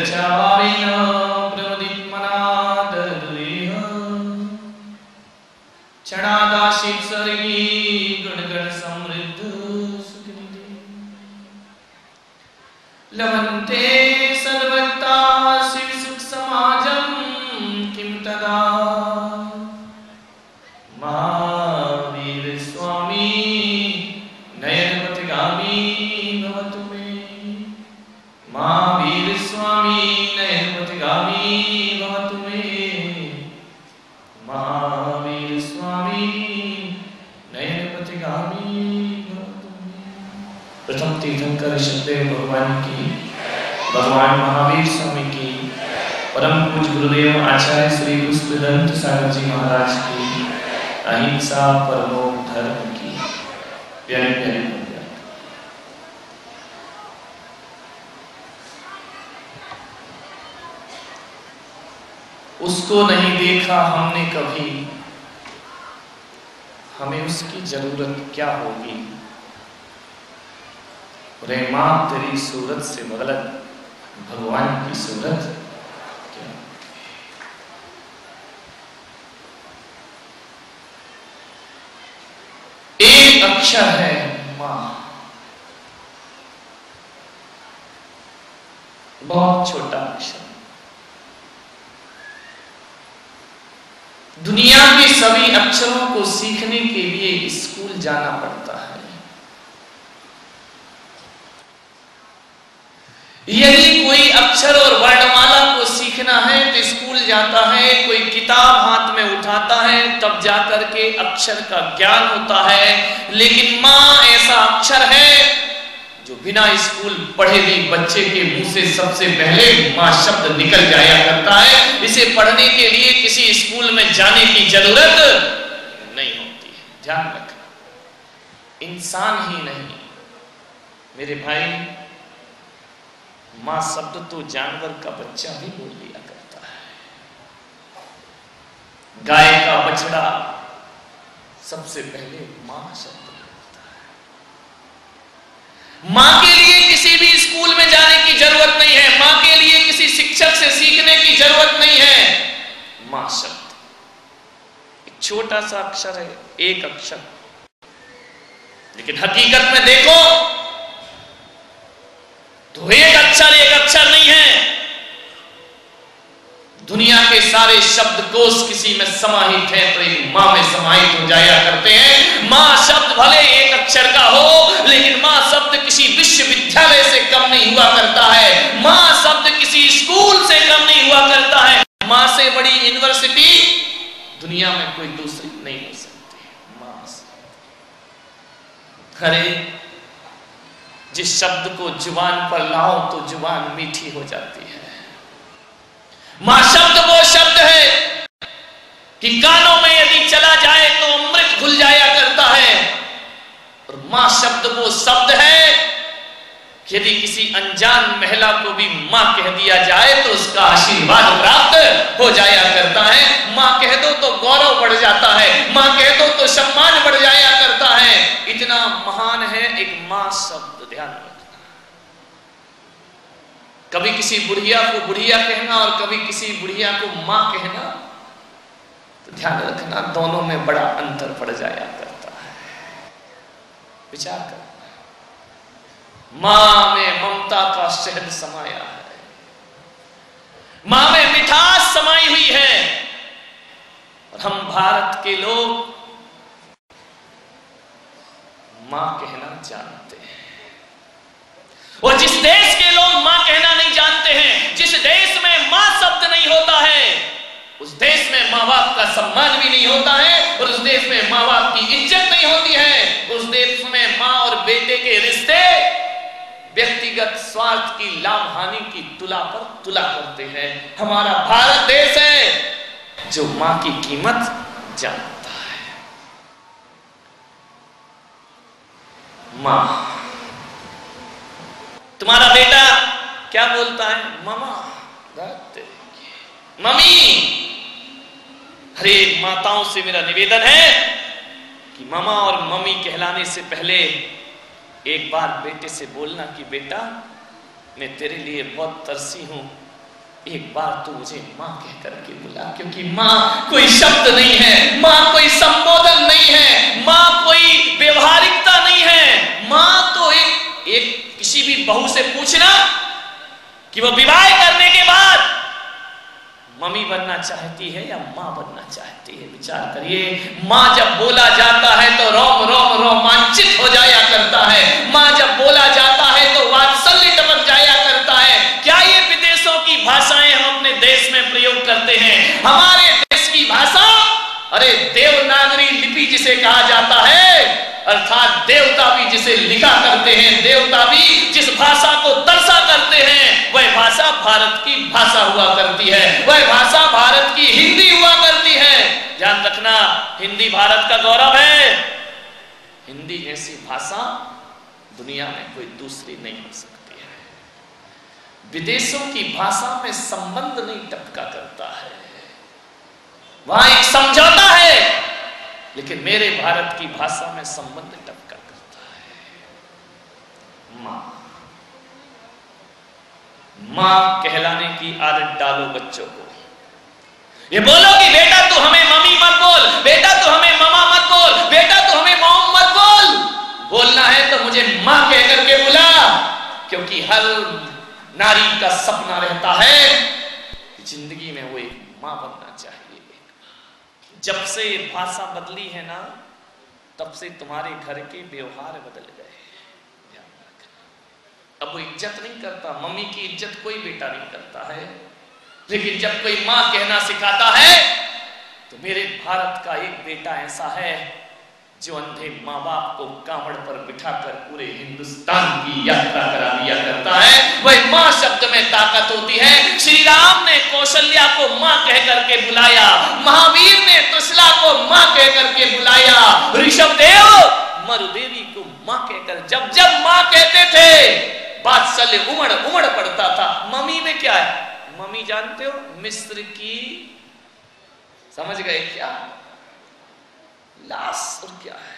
चर्चाभावेन प्रमदीत्मनादरदुरेह क्षणादाशित सर्गी गणगण समृद्ध सुखनिधि लभन्ते सर्वता शिव सुख समाजम किम तदा महावीर स्वामी नयनपथिगामी भवतु मे महावीर स्वामी नयनपथिगामी भवतु मे महावीर स्वामी नयनपथिगामी भवतु मे। प्रथम तीर्थंकर ऋषभदेव भगवान की, भगवान महावीर स्वामी की, परम पूज्य गुरुदेव आचार्य श्री पुष्पदंत सागर जी महाराज की, अहिंसा परमो धर्म की प्यारी प्यारी बंदियां। उसको नहीं देखा हमने कभी, हमें उसकी जरूरत क्या होगी। रे मां तेरी सूरत से बगलत भगवान की सूरत क्या। एक अक्षर है मां, बहुत छोटा अक्षर। दुनिया के सभी अक्षरों को सीखने के लिए स्कूल जाना पड़ता है। यदि कोई अक्षर और वर्णमाला को सीखना है तो स्कूल जाता है, कोई किताब हाथ में उठाता है, तब जाकर के अक्षर का ज्ञान होता है। लेकिन मां ऐसा अक्षर है जो बिना स्कूल पढ़े भी बच्चे के मुंह से सबसे पहले मां शब्द निकल जाया करता है। इसे पढ़ने के लिए किसी स्कूल में जाने की जरूरत नहीं होती है। ध्यान रखना, इंसान ही नहीं मेरे भाई, मां शब्द तो जानवर का बच्चा भी बोल लिया करता है। गाय का बछड़ा सबसे पहले मां शब्द बोलता है। मां के लिए किसी भी स्कूल में जाने की जरूरत नहीं है, मां के लिए किसी शिक्षक से सीखने की जरूरत नहीं है। मां शब्द एक छोटा सा अक्षर है, एक अक्षर, लेकिन हकीकत में देखो तो एक अक्षर नहीं है। दुनिया के सारे शब्दकोश किसी में समाहित है तो एक मां में समाहित हो जाया करते हैं। मां शब्द भले एक अक्षर का हो, लेकिन मां शब्द किसी विश्वविद्यालय से कम नहीं हुआ करता है। मां शब्द किसी स्कूल से कम नहीं हुआ करता है। मां से बड़ी यूनिवर्सिटी दुनिया में कोई दूसरी नहीं हो सकती। मां अरे जिस शब्द को जुबान पर लाओ तो जुबान मीठी हो जाती है। मां शब्द वो शब्द है कि कानों में यदि चला जाए तो अमृत घुल जाया करता है। और मां शब्द वो शब्द है कि यदि किसी अनजान महिला को भी मां कह दिया जाए तो उसका आशीर्वाद प्राप्त हो जाया करता है। मां कह दो तो गौरव बढ़ जाता है, मां कह दो तो सम्मान बढ़ जाया करता है। इतना महान है एक मां शब्द। ध्यान रखना, कभी किसी बुढ़िया को बुढ़िया कहना और कभी किसी बुढ़िया को मां कहना, तो ध्यान रखना दोनों में बड़ा अंतर पड़ जाया करता है। विचार करना, मां में ममता का शहद समाया है, मां में मिठास समाई हुई है। और हम भारत के लोग मां कहना जानते हैं। और जिस देश के लोग मां कहना नहीं जानते हैं, जिस देश में मां शब्द नहीं होता है, उस देश में मां बाप का सम्मान भी नहीं होता है, और उस देश में मां बाप की इज्जत नहीं होती है। उस देश में मां और बेटे के रिश्ते व्यक्तिगत स्वार्थ की लाभ हानि की तुला पर तुला करते हैं। हमारा भारत देश है जो मां की कीमत जानता है। मां, तुम्हारा बेटा क्या बोलता है? मामा, मम्मी। हरे माताओं से मेरा निवेदन है कि मामा और मम्मी कहलाने से पहले एक बार बेटे से बोलना कि बेटा मैं तेरे लिए बहुत तरसी हूं, एक बार तो मुझे मां कह करके बुला, क्योंकि मां कोई शब्द नहीं है, मां कोई संबोधन नहीं है, मां कोई व्यवहारिकता नहीं है। मां तो एक किसी भी बहू से पूछना कि वो विवाह करने के बाद मम्मी बनना चाहती है या मां बनना चाहती है। विचार करिए, मां जब बोला जाता है तो रोम रोम रोमांचित हो जाया करता है। मां जब बोला जाता है तो वात्सल्य टपक जाया करता है। क्या ये विदेशों की भाषाएं हम अपने देश में प्रयोग करते हैं? हमारे देश की भाषा, अरे देवनागरी लिपि जिसे कहा जाता है, अर्थात देवता भी जिसे लिखा करते हैं, देवता भी जिस भाषा को दर्शा करते हैं, वह भाषा भारत की भाषा हुआ करती है, वह भाषा भारत की हिंदी हुआ करती है। ध्यान रखना, हिंदी भारत का गौरव है। हिंदी जैसी भाषा दुनिया में कोई दूसरी नहीं हो सकती है। विदेशों की भाषा में संबंध नहीं टपका करता है, वहां एक समझौता है, लेकिन मेरे भारत की भाषा में संबंध टपका करता है। मां मां कहलाने की आदत डालो बच्चों को। ये बोलो कि बेटा तू हमें मम्मी मत बोल, बेटा तू हमें मामा मत बोल, बेटा तू हमें मॉम मत बोल। बोलना है तो मुझे मां कह करके बुला, क्योंकि हर नारी का सपना रहता है कि जिंदगी में वो एक मां बनना चाहिए। जब से भाषा बदली है ना, तब से तुम्हारे घर के व्यवहार बदल गए। अब वो इज्जत नहीं करता, मम्मी की इज्जत कोई बेटा नहीं करता है, लेकिन जब कोई मां कहना सिखाता है तो मेरे भारत का एक बेटा ऐसा है जो अंधे माँ बाप को कांवड़ पर बिठाकर पूरे हिंदुस्तान की यात्रा करा दिया करता है। वह माँ शब्द में ताकत होती है। श्री राम ने कौशल्या को माँ कह करके बुलाया, महावीर ने त्रिशला को माँ कह करके बुलाया, ऋषभदेव मरुदेवी को माँ कहकर, जब जब माँ कहते थे वात्सल्य उमड़ उमड़ पड़ता था। मम्मी में क्या है? मम्मी जानते हो, मिस्र की, समझ गए क्या, लाश। और क्या है?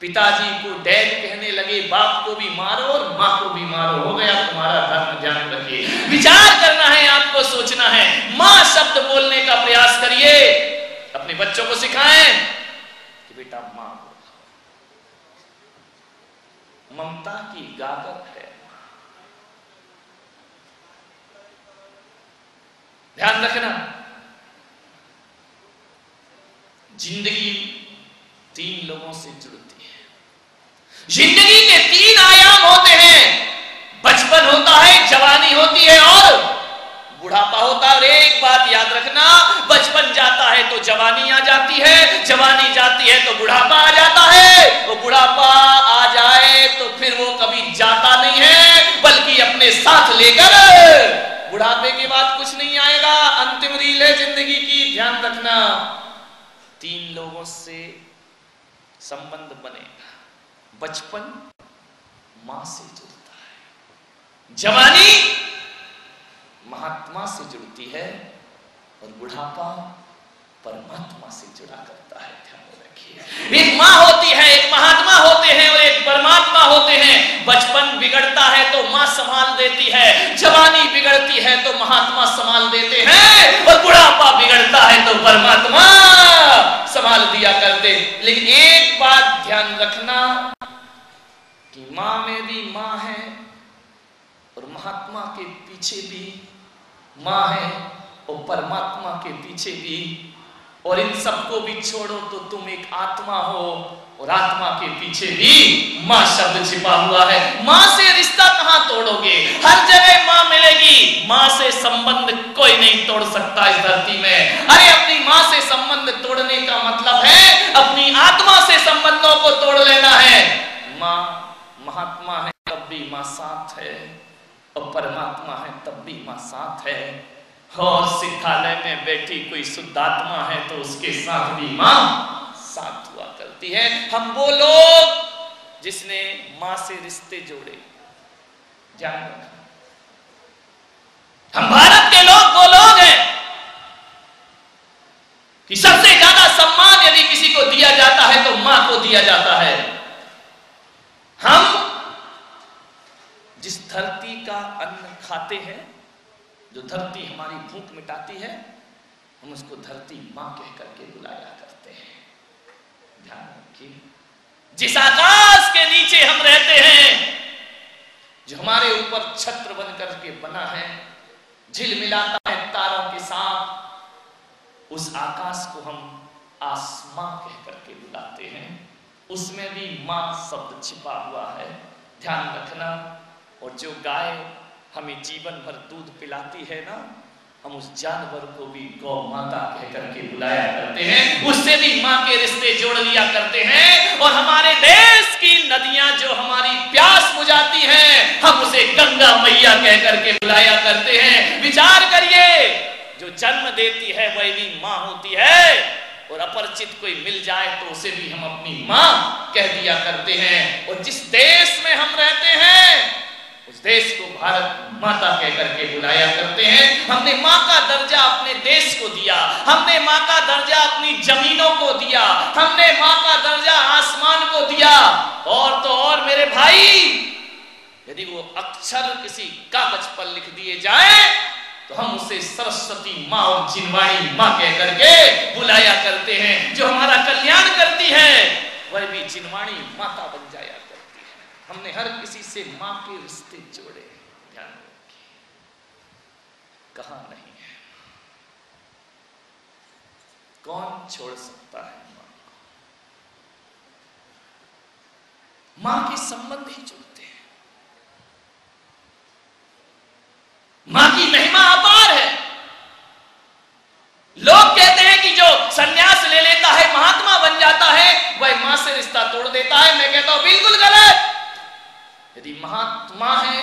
पिताजी को डैड कहने लगे, बाप को भी मारो और माँ को भी मारो, हो गया तुम्हारा धर्म। ध्यान रखिए, विचार करना है, आपको सोचना है। माँ शब्द बोलने का प्रयास करिए, अपने बच्चों को सिखाएं कि बेटा माँ ममता की गागर है। ध्यान रखना, जिंदगी 3 लोगों से जुड़ती है। जिंदगी के 3 आयाम होते हैं, बचपन होता है, जवानी होती है और बुढ़ापा होता है। और एक बात याद रखना, बचपन जाता है तो जवानी आ जाती है, जवानी जाती है तो बुढ़ापा आ जाता है, और बुढ़ापा आ जाए तो फिर वो कभी जाता नहीं है, बल्कि अपने साथ लेकर बुढ़ापे के बाद कुछ नहीं आएगा। अंतिम रील है जिंदगी की, ध्यान रखना। 3 लोगों से संबंध बनेगा। बचपन मां से जुड़ता है, जवानी महात्मा से जुड़ती है, और बुढ़ापा परमात्मा से जुड़ा करता है। ध्यान रखिए, एक मां होती है, एक महात्मा होते हैं और एक परमात्मा होते हैं। बचपन बिगड़ता है तो मां संभाल देती है, जवानी बिगड़ती है तो महात्मा संभाल देते हैं, और बुढ़ापा बिगड़ता है तो परमात्मा संभाल दिया करते। लेकिन एक बात ध्यान रखना कि मां में भी मां है और महात्मा के पीछे भी मां है और परमात्मा के पीछे भी, और इन सबको भी छोड़ो तो तुम एक आत्मा हो, और आत्मा के पीछे भी मां शब्द छिपा हुआ है। मां से रिश्ता कहां तोड़ोगे? हर जगह मां मिलेगी, मां से संबंध कोई नहीं तोड़ सकता इस धरती में। अरे अपनी मां से संबंध तोड़ने का मतलब है अपनी आत्मा से संबंधों को तोड़ लेना है। मां महात्मा है तब भी मां साथ है, और परमात्मा है तब भी मां साथ है, और सिद्धालय में बैठी कोई शुद्ध आत्मा है तो उसके साथ भी मां साथ हुआ करती है। हम वो लोग जिसने मां से रिश्ते जोड़े, ध्यान रखना। हम भारत के लोग वो लोग हैं कि सबसे ज्यादा सम्मान यदि किसी को दिया जाता है तो मां को दिया जाता है। हम जिस धरती का अन्न खाते हैं, जो धरती हमारी भूख मिटाती है, हम उसको धरती मां कह करके बुलाया करते हैं। ध्यान रखिए, जिस आकाश के नीचे हम रहते हैं, जो हमारे ऊपर छत्र बन करके बना है, झिलमिलाता है तारों के साथ, उस आकाश को हम आसमां कह करके बुलाते हैं। उसमें भी मां शब्द छिपा हुआ है, ध्यान रखना। और जो गाय हमें जीवन भर दूध पिलाती है ना, हम उस जानवर को भी गौ माता कह करके बुलाया करते हैं, उससे भी मां के रिश्ते जोड़ लिया करते हैं। और हमारे देश की नदियां जो हमारी प्यास बुझाती हैं, हम उसे गंगा मैया कह करके बुलाया करते हैं। विचार करिए, जो जन्म देती है वह भी मां होती है, और अपरिचित कोई मिल जाए तो उसे भी हम अपनी मां कह दिया करते हैं। और जिस देश में हम रहते हैं, उस देश को भारत माता कह करके बुलाया करते हैं। हमने मां का दर्जा अपने देश को दिया, हमने मां का दर्जा अपनी जमीनों को दिया, हमने मां का दर्जा आसमान को दिया। और तो और मेरे भाई, यदि वो अक्षर किसी कागज पर लिख दिए जाए तो हम उसे सरस्वती मां और जिनवाणी मां कह करके बुलाया करते हैं। जो हमारा कल्याण करती है वह भी जिनवाणी माता बन जाया करती है। हमने हर किसी से मां के रिश्ते जोड़े, ध्यान रखिए, कहां नहीं है। कौन छोड़ सकता है मां को? मां के संबंध ही जुड़ते हैं। मां की महिमा अपार है। लोग कहते हैं कि जो संन्यास ले लेता है, महात्मा बन जाता है, वह मां से रिश्ता तोड़ देता है। मैं कहता हूं बिल्कुल गलत। यदि महात्मा है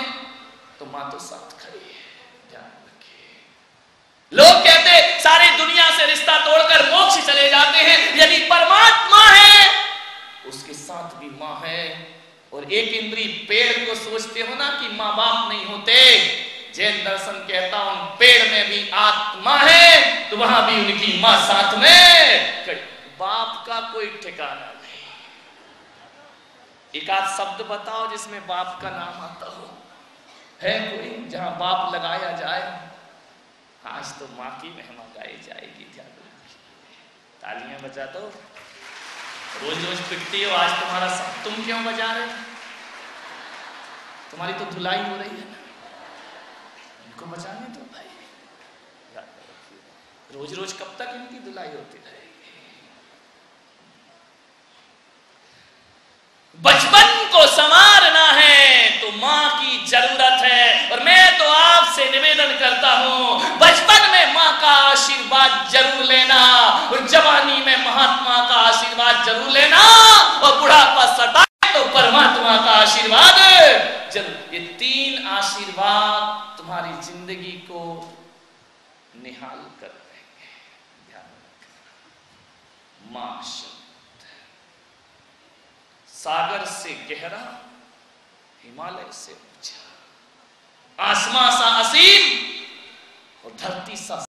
तो मां तो साथ खड़ी है, ध्यान रखिए। लोग कहते सारी दुनिया से रिश्ता तोड़कर मोक्ष चले जाते हैं। यदि परमात्मा है उसके साथ भी मां है। और एक इंद्री पेड़ को सोचते हो ना कि मां बाप नहीं होते, जैन दर्शन कहता उन पेड़ में भी आत्मा है, तो वहां भी उनकी मां साथ में। बाप का कोई ठिकाना नहीं। एक आध शब्द बताओ जिसमें बाप का नाम आता हो, है कोई जहां बाप लगाया जाए? आज तो मां की महिमा गाई जाएगी, ध्यान रखिए। तालियां बजा दो। रोज रोज पिटती हो, आज तुम्हारा तुम क्यों बजा रहे? तुम्हारी तो धुलाई हो रही है ना, को बचाने दो भाई। रोज रोज कब तक इनकी धुलाई होती रहेगी? बचपन को संवारना है तो मां की जरूरत है। और मैं तो आपसे निवेदन करता हूं, बचपन में मां का आशीर्वाद जरूर लेना, और जवानी में महात्मा का आशीर्वाद जरूर लेना, और बुढ़ापा सताए तो परमात्मा का आशीर्वाद जरूर। ये तीन आशीर्वाद तुम्हारी जिंदगी को निहाल कर देंगे, ध्यान रखना। मां शब्द सागर से गहरा, हिमालय से ऊंचा, आसमां सा असीम और धरती सा